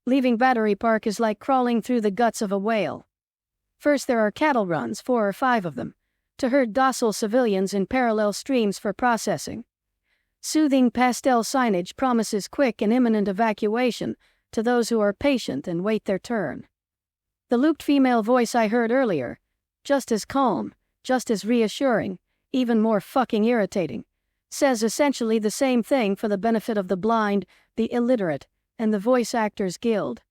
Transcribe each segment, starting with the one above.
Leaving Battery Park is like crawling through the guts of a whale. First there are cattle runs, 4 or 5 of them, to herd docile civilians in parallel streams for processing. Soothing pastel signage promises quick and imminent evacuation to those who are patient and wait their turn. The looped female voice I heard earlier, just as calm, just as reassuring, even more fucking irritating, says essentially the same thing for the benefit of the blind, the illiterate, and the Voice Actors Guild.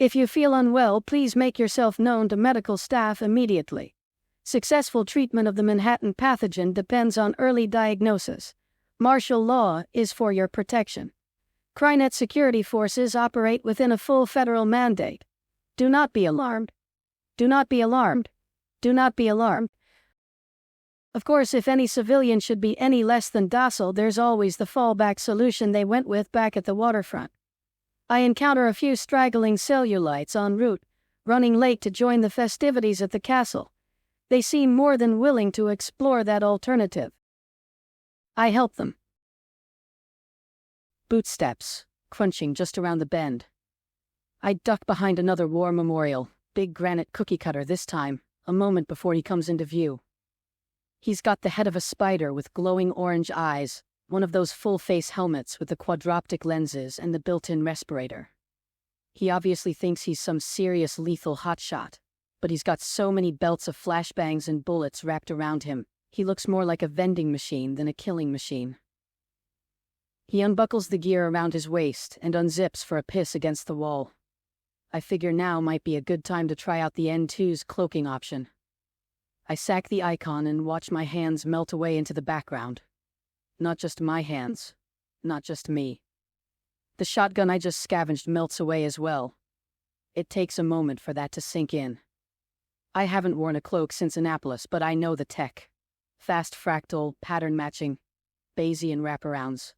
If you feel unwell, please make yourself known to medical staff immediately. Successful treatment of the Manhattan pathogen depends on early diagnosis. Martial law is for your protection. Crynet security forces operate within a full federal mandate. Do not be alarmed. Do not be alarmed. Do not be alarmed. Of course, if any civilian should be any less than docile, there's always the fallback solution they went with back at the waterfront. I encounter a few straggling cellulites en route, running late to join the festivities at the castle. They seem more than willing to explore that alternative. I help them. Bootsteps, crunching just around the bend. I duck behind another war memorial, big granite cookie cutter this time, a moment before he comes into view. He's got the head of a spider with glowing orange eyes, one of those full-face helmets with the quadroptic lenses and the built-in respirator. He obviously thinks he's some serious lethal hotshot, but he's got so many belts of flashbangs and bullets wrapped around him, he looks more like a vending machine than a killing machine. He unbuckles the gear around his waist and unzips for a piss against the wall. I figure now might be a good time to try out the N2's cloaking option. I sack the icon and watch my hands melt away into the background. Not just my hands. Not just me. The shotgun I just scavenged melts away as well. It takes a moment for that to sink in. I haven't worn a cloak since Annapolis, but I know the tech. Fast fractal, pattern matching, Bayesian wraparounds.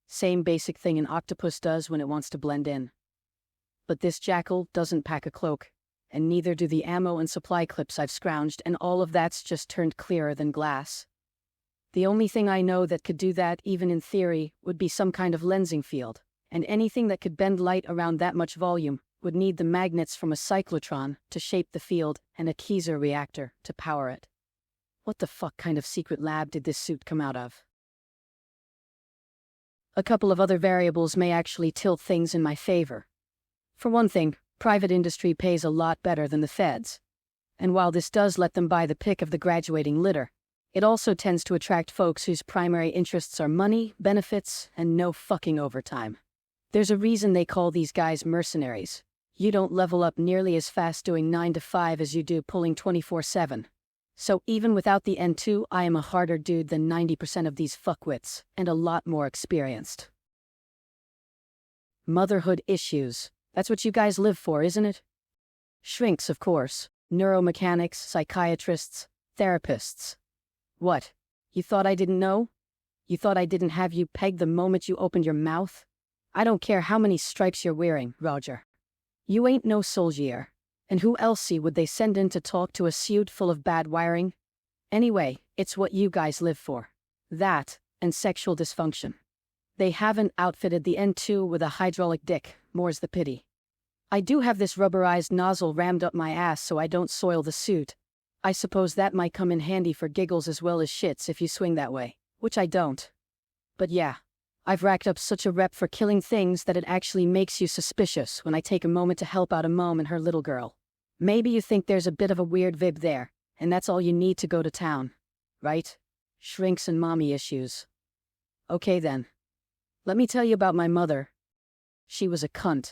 Same basic thing an octopus does when it wants to blend in. But this jackal doesn't pack a cloak, and neither do the ammo and supply clips I've scrounged, and all of that's just turned clearer than glass. The only thing I know that could do that, even in theory, would be some kind of lensing field, and anything that could bend light around that much volume would need the magnets from a cyclotron to shape the field and a Keyser reactor to power it. What the fuck kind of secret lab did this suit come out of? A couple of other variables may actually tilt things in my favor. For one thing, private industry pays a lot better than the feds. And while this does let them buy the pick of the graduating litter, it also tends to attract folks whose primary interests are money, benefits, and no fucking overtime. There's a reason they call these guys mercenaries. You don't level up nearly as fast doing 9 to 5 as you do pulling 24/7. So even without the N2, I am a harder dude than 90% of these fuckwits, and a lot more experienced. Motherhood issues. That's what you guys live for, isn't it? Shrinks, of course. Neuromechanics, psychiatrists, therapists. What? You thought I didn't know? You thought I didn't have you pegged the moment you opened your mouth? I don't care how many stripes you're wearing, Roger. You ain't no soldier. And who else would they send in to talk to a suit full of bad wiring? Anyway, it's what you guys live for. That, and sexual dysfunction. They haven't outfitted the N2 with a hydraulic dick, more's the pity. I do have this rubberized nozzle rammed up my ass so I don't soil the suit. I suppose that might come in handy for giggles as well as shits if you swing that way, which I don't. But yeah, I've racked up such a rep for killing things that it actually makes you suspicious when I take a moment to help out a mom and her little girl. Maybe you think there's a bit of a weird vibe there, and that's all you need to go to town. Right? Shrinks and mommy issues. Okay then. Let me tell you about my mother. She was a cunt.